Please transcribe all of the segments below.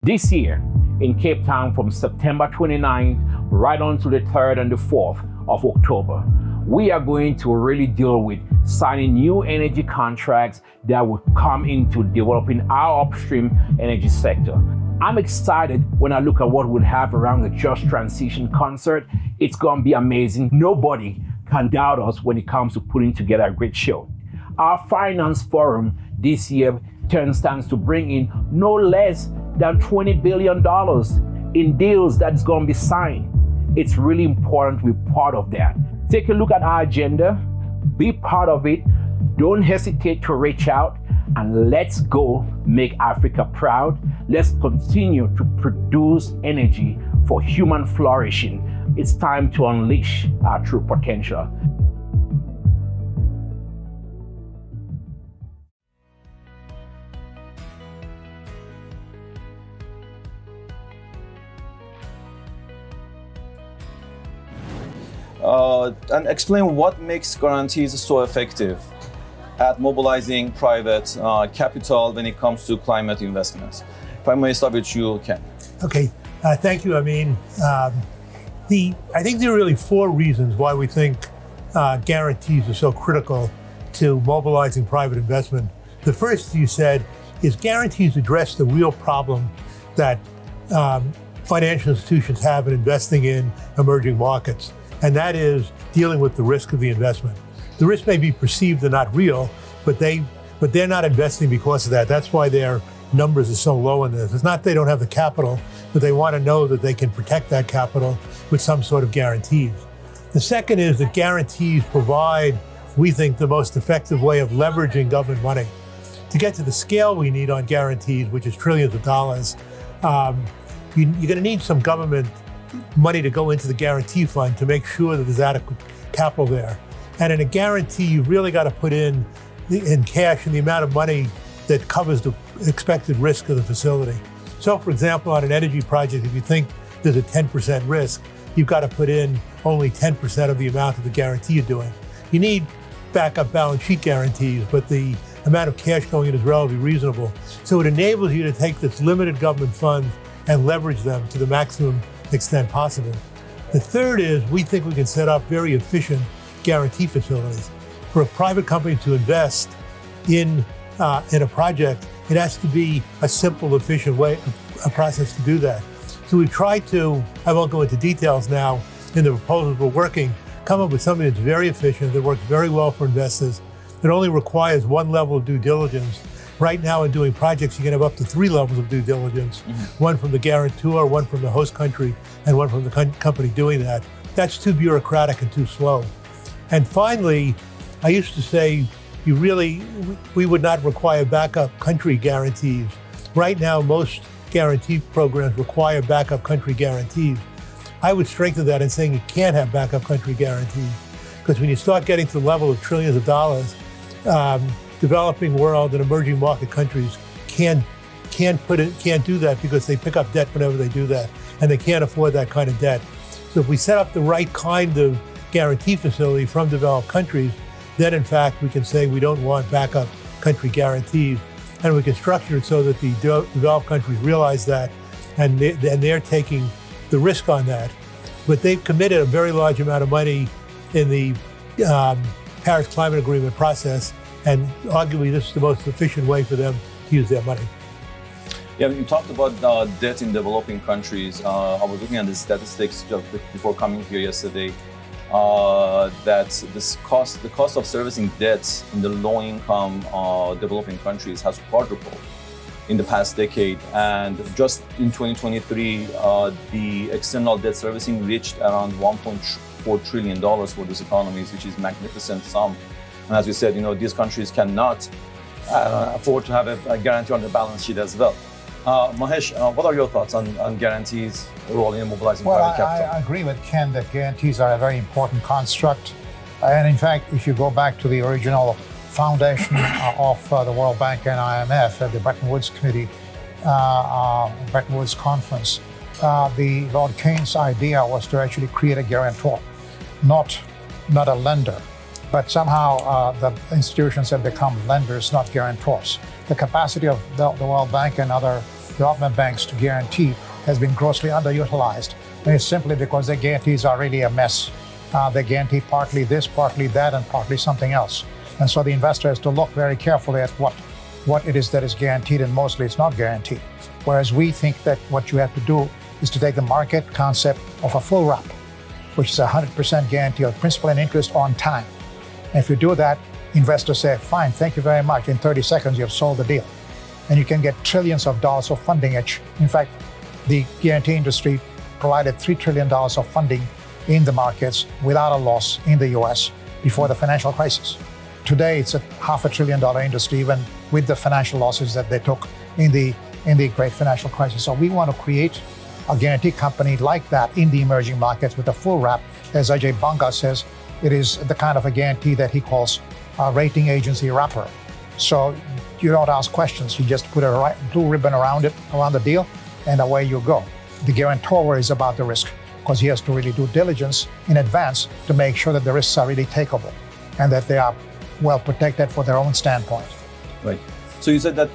This year in Cape Town from September 29th right on to the 3rd and the 4th of October, we are going to really deal with signing new energy contracts that will come into developing our upstream energy sector. I'm excited when I look at what we'll have around the Just Transition concert. It's going to be amazing. Nobody can doubt us when it comes to putting together a great show. Our finance forum this year stands to bring in no less than $20 billion in deals that's going to be signed. It's really important to be part of that. Take a look at our agenda, be part of it, don't hesitate to reach out, and let's go make Africa proud. Let's continue to produce energy for human flourishing. It's time to unleash our true potential. And explain what makes guarantees so effective at mobilizing private capital when it comes to climate investments. If I may start with you, Ken. Okay, thank you, Amin. I think there are really four reasons why we think guarantees are so critical to mobilizing private investment. The first, you said, is guarantees address the real problem that financial institutions have in investing in emerging markets, and that is dealing with the risk of the investment. The risk may be perceived and not real, but they're not investing because of that. That's why their numbers are so low in this. It's not they don't have the capital, but they want to know that they can protect that capital with some sort of guarantees. The second is that guarantees provide, we think, the most effective way of leveraging government money. To get to the scale we need on guarantees, which is trillions of dollars, you're going to need some government money to go into the guarantee fund to make sure that there's adequate capital there. And in a guarantee, you really got to put in cash and the amount of money that covers the expected risk of the facility. So for example, on an energy project, if you think there's a 10% risk, you've got to put in only 10% of the amount of the guarantee you're doing. You need backup balance sheet guarantees, but the amount of cash going in is relatively reasonable. So it enables you to take this limited government funds and leverage them to the maximum extent possible. The third is we think we can set up very efficient guarantee facilities. For a private company to invest in a project, it has to be a simple, efficient way, a process to do that. So we've tried to, I won't go into details now in the proposals we're working, come up with something that's very efficient, that works very well for investors, that only requires one level of due diligence. Right now in doing projects, you can have up to 3 levels of due diligence, one from the guarantor, one from the host country, and one from the company doing that. That's too bureaucratic and too slow. And finally, I used to say, we would not require backup country guarantees. Right now, most guarantee programs require backup country guarantees. I would strengthen that in saying you can't have backup country guarantees, because when you start getting to the level of trillions of dollars, developing world and emerging market countries can't do that because they pick up debt whenever they do that, and they can't afford that kind of debt. So if we set up the right kind of guarantee facility from developed countries, then in fact we can say we don't want backup country guarantees, and we can structure it so that the developed countries realize that, and they're taking the risk on that. But they've committed a very large amount of money in the Paris Climate Agreement process, and arguably this is the most efficient way for them to use their money. Yeah, you talked about debt in developing countries. I was looking at the statistics just before coming here yesterday, that the cost of servicing debts in the low-income developing countries has quadrupled in the past decade. And just in 2023, the external debt servicing reached around $1.4 trillion for these economies, which is a magnificent sum. And as we said, these countries cannot afford to have a guarantee on the balance sheet as well. Mahesh, what are your thoughts on guarantees role in mobilizing private capital? I agree with Ken that guarantees are a very important construct. And in fact, if you go back to the original foundation of the World Bank and IMF at the Bretton Woods Committee, Bretton Woods Conference, the Lord Keynes' idea was to actually create a guarantor, not a lender. But somehow the institutions have become lenders, not guarantors. The capacity of the World Bank and other development banks to guarantee has been grossly underutilized. And it's simply because their guarantees are really a mess. They guarantee partly this, partly that, and partly something else. And so the investor has to look very carefully at what it is that is guaranteed, and mostly it's not guaranteed. Whereas we think that what you have to do is to take the market concept of a full wrap, which is 100% guarantee of principal and interest on time. And if you do that, investors say, fine, thank you very much. In 30 seconds, you've sold the deal. And you can get trillions of dollars of funding. In fact, the guarantee industry provided $3 trillion of funding in the markets without a loss in the US before the financial crisis. Today, it's a $500 billion industry, even with the financial losses that they took in the great financial crisis. So we want to create a guarantee company like that in the emerging markets with a full wrap. As Ajay Banga says, it is the kind of a guarantee that he calls a rating agency wrapper. So you don't ask questions, you just put a blue ribbon around the deal, and away you go. The guarantor worries about the risk because he has to really do diligence in advance to make sure that the risks are really takeable and that they are well protected for their own standpoint. Right. So you said that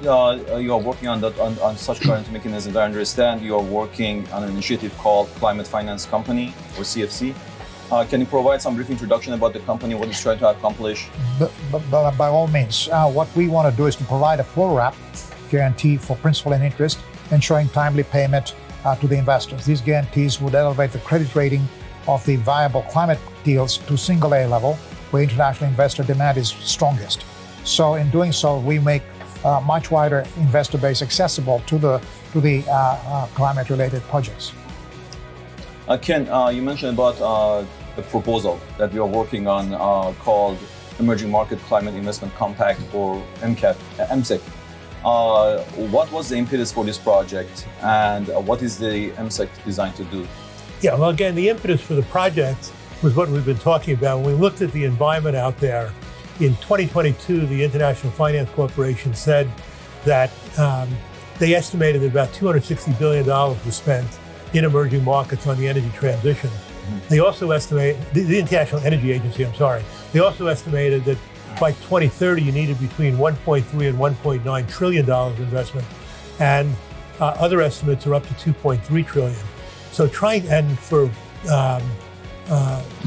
you are working on such current mechanisms. I understand you are working on an initiative called Climate Finance Company, or CFC. Can you provide some brief introduction about the company, what it's trying to accomplish? But by all means, what we want to do is to provide a full wrap guarantee for principal and interest, ensuring timely payment to the investors. These guarantees would elevate the credit rating of the viable climate deals to single A level, where international investor demand is strongest. So in doing so, we make a much wider investor base accessible to the climate-related projects. Ken, you mentioned about the proposal that we are working on called Emerging Market Climate Investment Compact, or EMSEC. What was the impetus for this project, and what is the EMSEC designed to do? Yeah, well, again, the impetus for the project was what we've been talking about. When we looked at the environment out there, in 2022, the International Finance Corporation said that they estimated that about $260 billion was spent in emerging markets on the energy transition. They also estimate, the International Energy Agency, they also estimated that by 2030 you needed between 1.3 and 1.9 trillion dollars investment, and other estimates are up to 2.3 trillion. So and for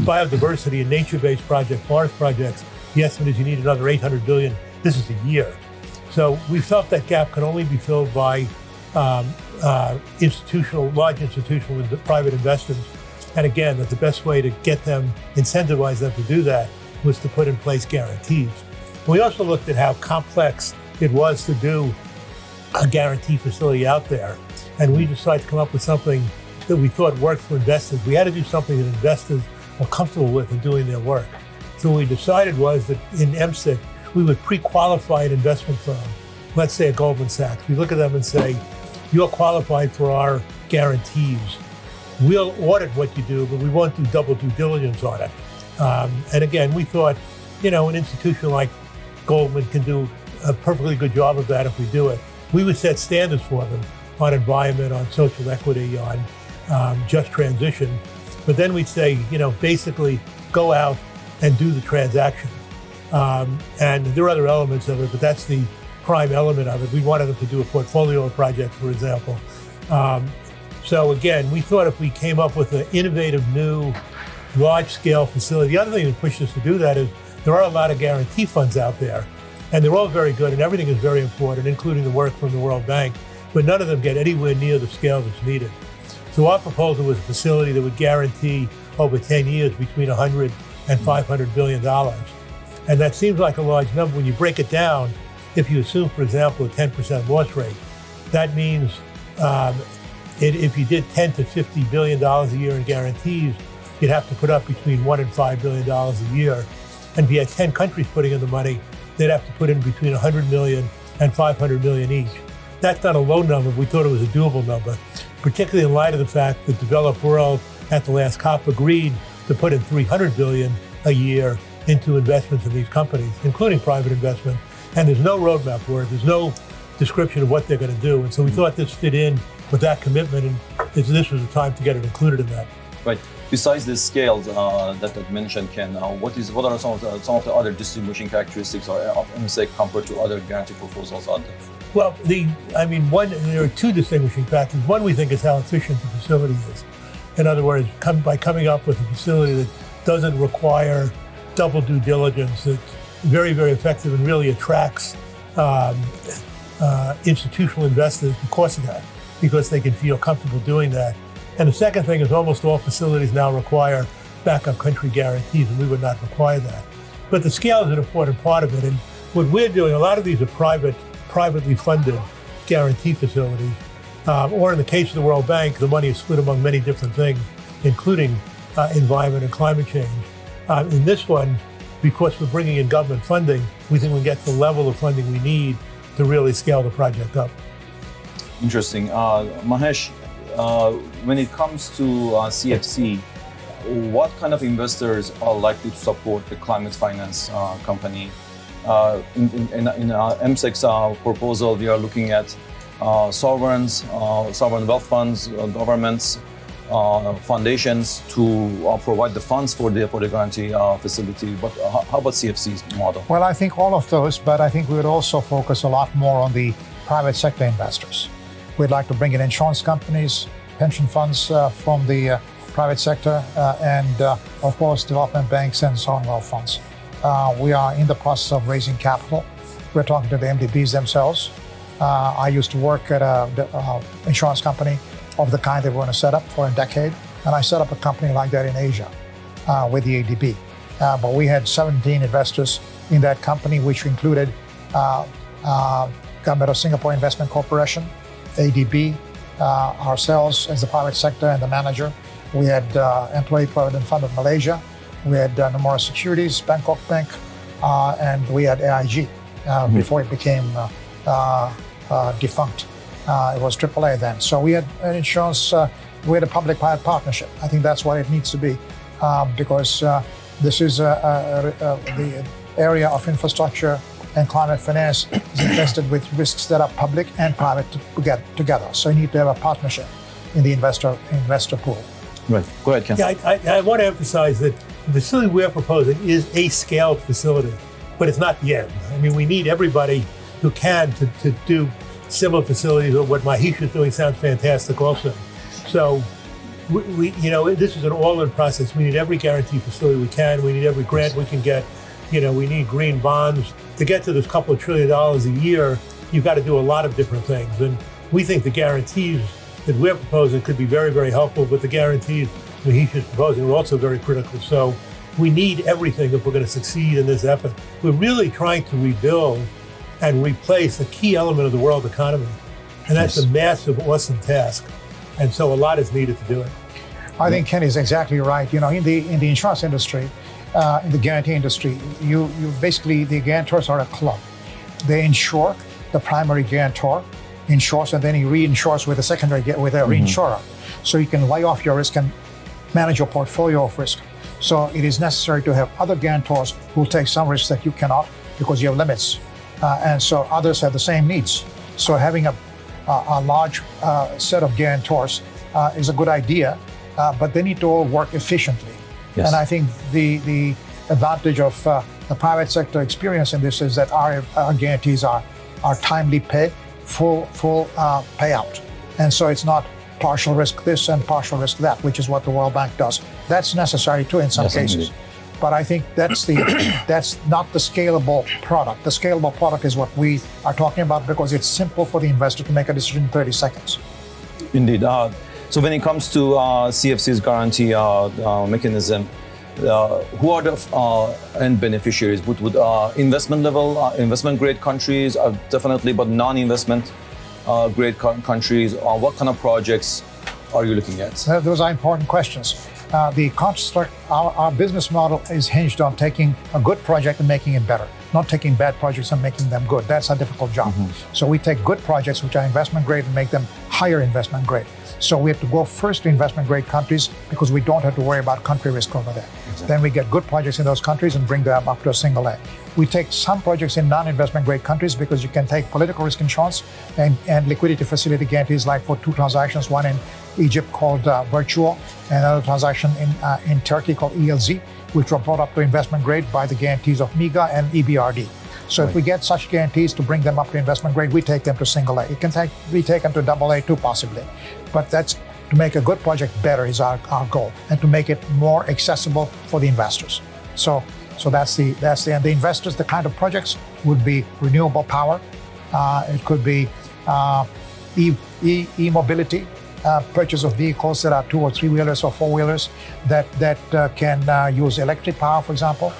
biodiversity and nature-based forest projects, the estimate is you need another 800 billion. This is a year. So we felt that gap could only be filled by large institutional and private investors. And again, that the best way to incentivize them to do that was to put in place guarantees. We also looked at how complex it was to do a guarantee facility out there. And we decided to come up with something that we thought worked for investors. We had to do something that investors were comfortable with in doing their work. So what we decided was that in EMSEC, we would pre-qualify an investment firm, let's say a Goldman Sachs. We look at them and say, you're qualified for our guarantees. We'll audit what you do, but we won't do double due diligence on it. And again, we thought, an institution like Goldman can do a perfectly good job of that if we do it. We would set standards for them on environment, on social equity, on just transition. But then we'd say, basically go out and do the transaction. And there are other elements of it, but that's the prime element of it. We wanted them to do a portfolio of projects, for example. So again, we thought if we came up with an innovative, new, large-scale facility, the other thing that pushed us to do that is there are a lot of guarantee funds out there, and they're all very good, and everything is very important, including the work from the World Bank, but none of them get anywhere near the scale that's needed. So our proposal was a facility that would guarantee over 10 years between $100 and $500 billion. And that seems like a large number. When you break it down, if you assume, for example, a 10% loss rate, that means if you did $10 to $50 billion a year in guarantees, you'd have to put up between $1 and $5 billion a year. And if you had 10 countries putting in the money, they'd have to put in between 100 million and 500 million each. That's not a low number. We thought it was a doable number, particularly in light of the fact that the developed world at the last COP agreed to put in 300 billion a year into investments in these companies, including private investment. And there's no roadmap for it. There's no description of what they're going to do. And so we thought this fit in with that commitment, and this was the time to get it included in that. Right. Besides the scales that I mentioned, Ken, what are some of the other distinguishing characteristics of MSEC compared to other guarantee proposals out there? Well, there are two distinguishing factors. One, we think, is how efficient the facility is. In other words, by coming up with a facility that doesn't require double due diligence, that's very, very effective and really attracts institutional investors because of that, because they can feel comfortable doing that. And the second thing is almost all facilities now require backup country guarantees, and we would not require that. But the scale is an important part of it. And what we're doing, a lot of these are privately funded guarantee facilities, or in the case of the World Bank, the money is split among many different things, including environment and climate change. In this one, because we're bringing in government funding, we think we get the level of funding we need to really scale the project up. Interesting. Mahesh, when it comes to CFC, what kind of investors are likely to support the climate finance company? In MSEC's proposal, we are looking at sovereigns, sovereign wealth funds, governments, foundations to provide the funds for the guarantee facility. But how about CFC's model? Well, I think all of those, but I think we would also focus a lot more on the private sector investors. We'd like to bring in insurance companies, pension funds from the private sector, and of course, development banks and sovereign wealth funds. We are in the process of raising capital. We're talking to the MDBs themselves. I used to work at an insurance company of the kind they were going to set up for a decade, and I set up a company like that in Asia with the ADB. But we had 17 investors in that company, which included Government of Singapore Investment Corporation, ADB, ourselves as the private sector and the manager. We had Employee Provident Fund of Malaysia. We had Nomura Securities, Bangkok Bank, and we had AIG before it became defunct. It was AAA then. So we had an insurance, we had a public-private partnership. I think that's what it needs to be, because this is the area of infrastructure and climate finance is invested with risks that are public and private together. So you need to have a partnership in the investor pool. Right. Go ahead, Ken. Yeah, I want to emphasize that the facility we're proposing is a scaled facility, but it's not the end. I mean, we need everybody who can to do similar facilities. Or what Mahesh is doing sounds fantastic also. So we this is an all-in process. We need every guarantee facility we can. We need every grant we can get. We need green bonds. To get to this couple of $1 trillion a year, you've got to do a lot of different things. And we think the guarantees that we're proposing could be very, very helpful, but the guarantees Mahesh is proposing are also very critical. So we need everything if we're going to succeed in this effort. We're really trying to rebuild and replace a key element of the world economy. And that's a massive, awesome task. And so a lot is needed to do it. I think Ken is exactly right. In the insurance industry, in the guarantee industry, you basically, the guarantors are a club. They insure, the primary guarantor insures, and then he reinsures with a secondary, with a reinsurer. So you can lay off your risk and manage your portfolio of risk. So it is necessary to have other guarantors who will take some risks that you cannot because you have limits. And so others have the same needs. So having a large set of guarantors is a good idea, but they need to all work efficiently. Yes. And I think the advantage of the private sector experience in this is that our guarantees are timely pay, full payout. And so it's not partial risk this and partial risk that, which is what the World Bank does. That's necessary too in some cases. Indeed. But I think that's not the scalable product. The scalable product is what we are talking about because it's simple for the investor to make a decision in 30 seconds. Indeed. So when it comes to CFC's guarantee mechanism, who are the end beneficiaries? Would investment grade countries definitely, but non-investment grade countries? What kind of projects are you looking at? Those are important questions. The construct, our business model is hinged on taking a good project and making it better, not taking bad projects and making them good. That's a difficult job. So we take good projects, which are investment grade, and make them higher investment grade. So we have to go first to investment grade countries because we don't have to worry about country risk over there. Exactly. Then we get good projects in those countries and bring them up to a single A. We take some projects in non-investment grade countries because you can take political risk insurance and liquidity facility guarantees, like for two transactions, one in Egypt called Virtual, and another transaction in Turkey called ELZ, which were brought up to investment grade by the guarantees of MIGA and EBRD. So if we get such guarantees to bring them up to investment grade, we take them to single A. It can be taken to double A too, possibly. But that's to make a good project better is our goal, and to make it more accessible for the investors. So that's the and the investors. The kind of projects would be renewable power. It could be e-mobility, purchase of vehicles that are 2 or 3 wheelers or 4 wheelers that can use electric power, for example.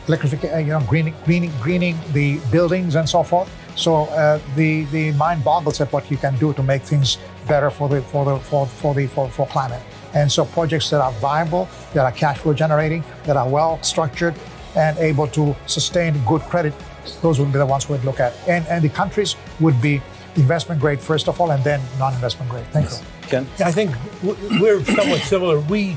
Electrification, greening the buildings and so forth. So the mind boggles at what you can do to make things better for climate. And so projects that are viable, that are cash flow generating, that are well structured and able to sustain good credit, those would be the ones we'd look at. And the countries would be investment grade first of all, and then non-investment grade. Thank you. Ken? I think we're somewhat similar. We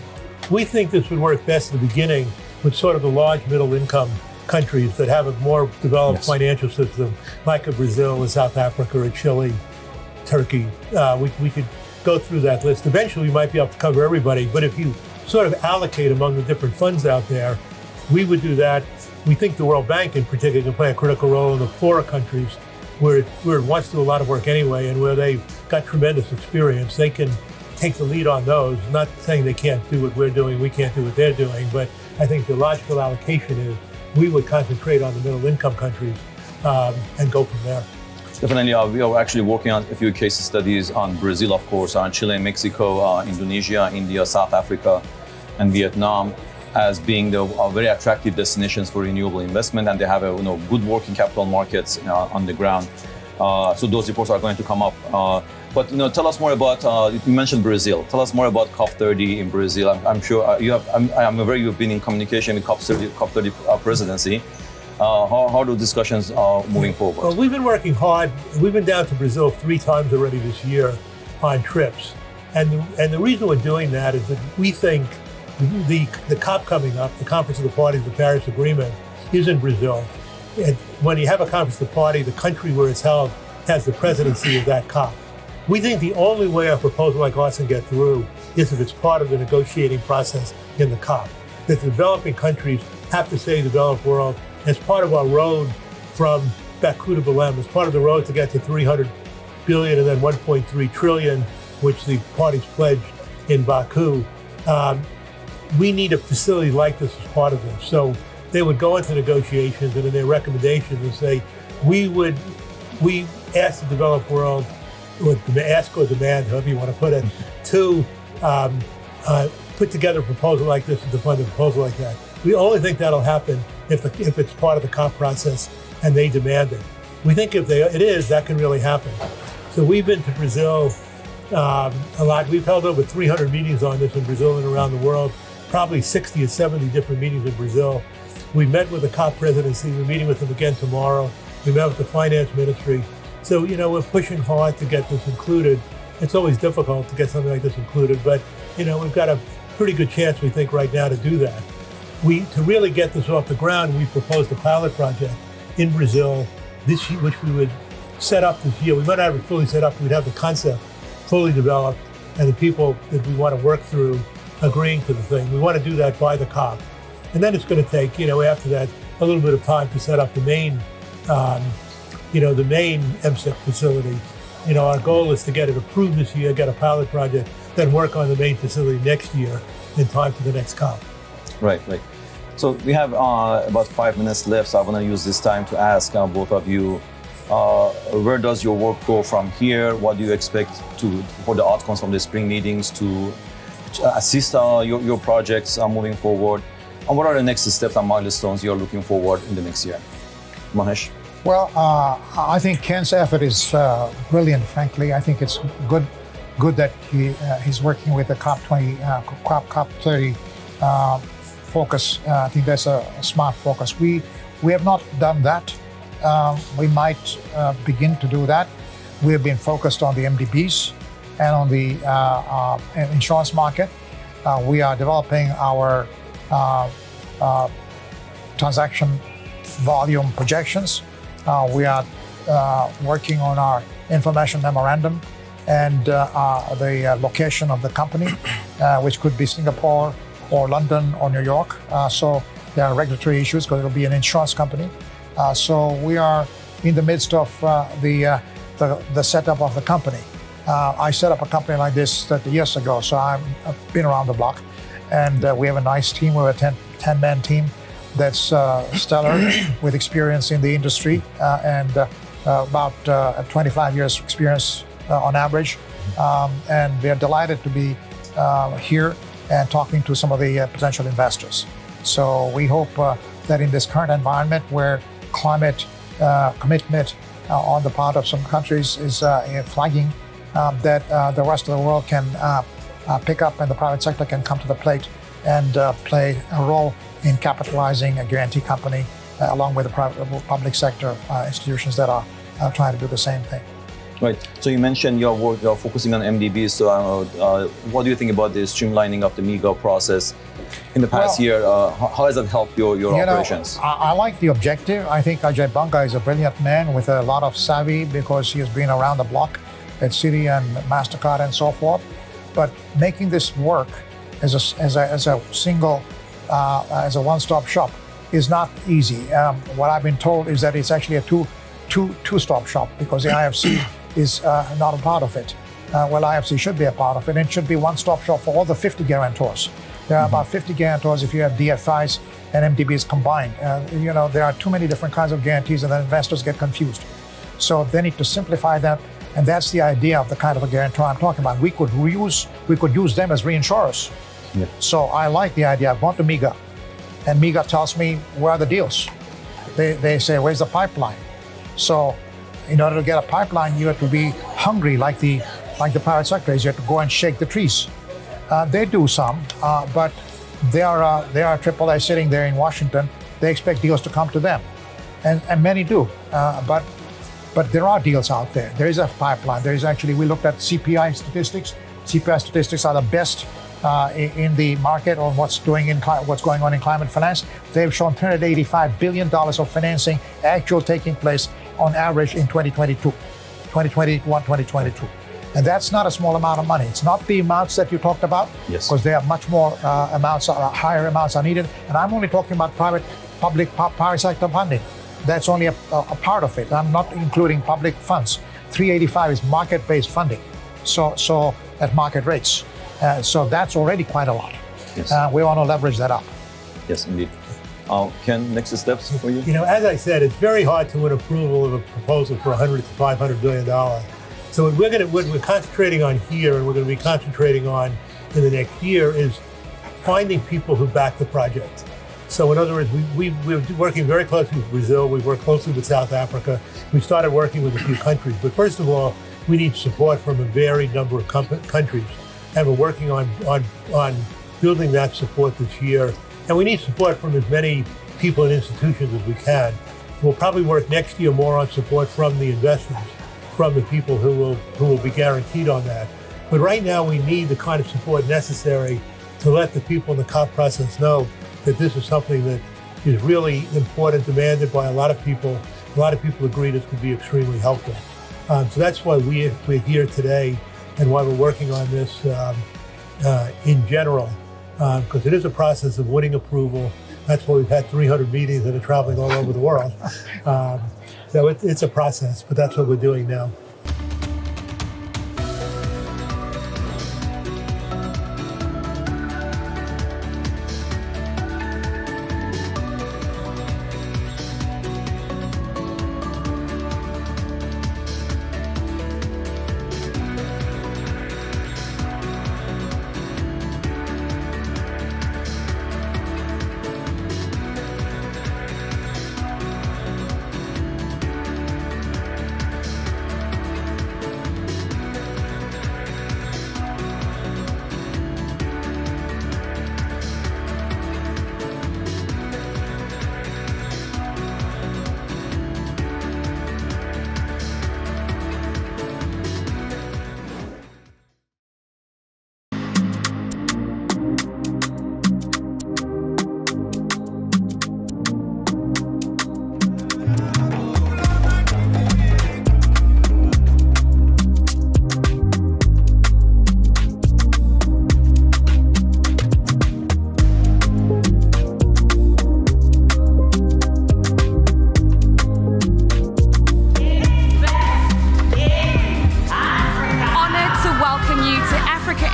think this would work best at the beginning with sort of the large middle income countries that have a more developed financial system, like a Brazil, a South Africa, a Chile, Turkey. We could go through that list. Eventually, we might be able to cover everybody, but if you sort of allocate among the different funds out there, we would do that. We think the World Bank in particular can play a critical role in the poorer countries where it wants to do a lot of work anyway, and where they've got tremendous experience. They can take the lead on those. Not saying they can't do what we're doing, we can't do what they're doing, but I think the logical allocation is we would concentrate on the middle income countries and go from there. Definitely, we are actually working on a few case studies on Brazil, of course, on Chile, Mexico, Indonesia, India, South Africa, and Vietnam as being the very attractive destinations for renewable investment, and they have a good working capital markets on the ground. So those reports are going to come up. But tell us more about. You mentioned Brazil. Tell us more about COP30 in Brazil. I'm sure you have. I'm aware you've been in communication with COP30 presidency. How are those discussions moving forward? Well, we've been working hard. We've been down to Brazil 3 times already this year on trips, and the reason we're doing that is that we think the COP coming up, the Conference of the Parties, the Paris Agreement, is in Brazil. And when you have a Conference of the Party, the country where it's held has the presidency of that COP. We think the only way a proposal like ours can get through is if it's part of the negotiating process in the COP. That the developing countries have to say, developed world, as part of our road from Baku to Belém, as part of the road to get to 300 billion and then 1.3 trillion, which the parties pledged in Baku, we need a facility like this as part of this. So they would go into negotiations, and in their recommendations would say, we ask the developed world, or ask or demand, however you want to put it, to put together a proposal like this and to fund a proposal like that. We only think that'll happen if it's part of the COP process and they demand it. We think if it is, that can really happen. So we've been to Brazil a lot. We've held over 300 meetings on this in Brazil and around the world, probably 60 or 70 different meetings in Brazil. We met with the COP presidency. We're meeting with them again tomorrow. We met with the finance ministry. So, we're pushing hard to get this included. It's always difficult to get something like this included, but, we've got a pretty good chance, we think, right now to do that. To really get this off the ground, we proposed a pilot project in Brazil this year, which we would set up this year. We might not have it fully set up. We'd have the concept fully developed and the people that we want to work through agreeing to the thing. We want to do that by the COP. And then it's going to take, after that, a little bit of time to set up the main MSIP facility. Our goal is to get it approved this year, get a pilot project, then work on the main facility next year in time for the next COP. Right. So we have about 5 minutes left, so I want to use this time to ask both of you, where does your work go from here? What do you expect for the outcomes from the spring meetings to assist your projects moving forward? And what are the next steps and milestones you're looking forward in the next year? Mahesh? Well, I think Ken's effort is brilliant, frankly. I think it's good that he's working with the COP30 focus. I think that's a smart focus. We have not done that. We might begin to do that. We have been focused on the MDBs and on the insurance market. We are developing our transaction volume projections. We are working on our information memorandum and the location of the company, which could be Singapore or London or New York. So there are regulatory issues because it'll be an insurance company. So we are in the midst of the setup of the company. I set up a company like this 30 years ago, so I've been around the block. And we have a nice team. We have a 10-man team that's stellar with experience in the industry and about 25 years experience on average. And we are delighted to be here and talking to some of the potential investors. So we hope that in this current environment where climate commitment on the part of some countries is flagging, that the rest of the world can pick up and the private sector can come to the plate and play a role in capitalizing a guarantee company along with the public sector institutions that are trying to do the same thing. Right. So you mentioned your work, you're focusing on MDBs. So what do you think about the streamlining of the MIGA process in the past year? How has that helped your operations? I like the objective. I think Ajay Banga is a brilliant man with a lot of savvy because he has been around the block at Citi and MasterCard and so forth. But making this work as a single, as a one-stop shop is not easy. What I've been told is that it's actually a two-stop shop because the IFC is not a part of it. Well, IFC should be a part of it, and it should be one-stop shop for all the 50 guarantors. There are about 50 guarantors if you have DFIs and MDBs combined. There are too many different kinds of guarantees, and then investors get confused. So they need to simplify that, and that's the idea of the kind of a guarantor I'm talking about. We could use them as reinsurers. Yeah. So I like the idea. I've gone to MIGA, and MIGA tells me where are the deals. They say, where's the pipeline? So in order to get a pipeline, you have to be hungry like the private sector is. You have to go and shake the trees. They do some, but they are AAA sitting there in Washington. They expect deals to come to them, and many do. But there are deals out there. There is a pipeline. There is actually, we looked at CPI statistics. CPI statistics are the best in the market on what's going on in climate finance. They've shown $385 billion of financing actual taking place on average in 2021, 2022. And that's not a small amount of money. It's not the amounts that you talked about, because there are much more higher amounts are needed. And I'm only talking about public power sector funding. That's only a part of it. I'm not including public funds. 385 is market-based funding, so at market rates. So that's already quite a lot. Yes. We want to leverage that up. Yes, indeed. Ken, next steps for you? As I said, it's very hard to win approval of a proposal for $100 to $500 billion. So what we're concentrating on here, and we're going to be concentrating on in the next year, is finding people who back the project. So in other words, we're working very closely with Brazil. We work closely with South Africa. We started working with a few countries. But first of all, we need support from a varied number of countries. And we're working on building that support this year. And we need support from as many people and institutions as we can. We'll probably work next year more on support from the investors, from the people who will be guaranteed on that. But right now we need the kind of support necessary to let the people in the COP process know that this is something that is really important, demanded by a lot of people. A lot of people agree this could be extremely helpful. So that's why we're here today and why we're working on this in general, because it is a process of winning approval. That's why we've had 300 meetings and are traveling all over the world. So it's a process, but that's what we're doing now.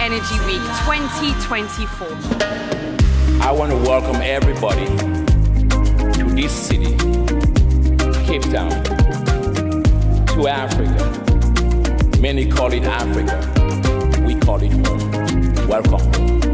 Energy Week 2024. I want to welcome everybody to this city, Cape Town, to Africa. Many call it Africa. We call it home. Welcome home.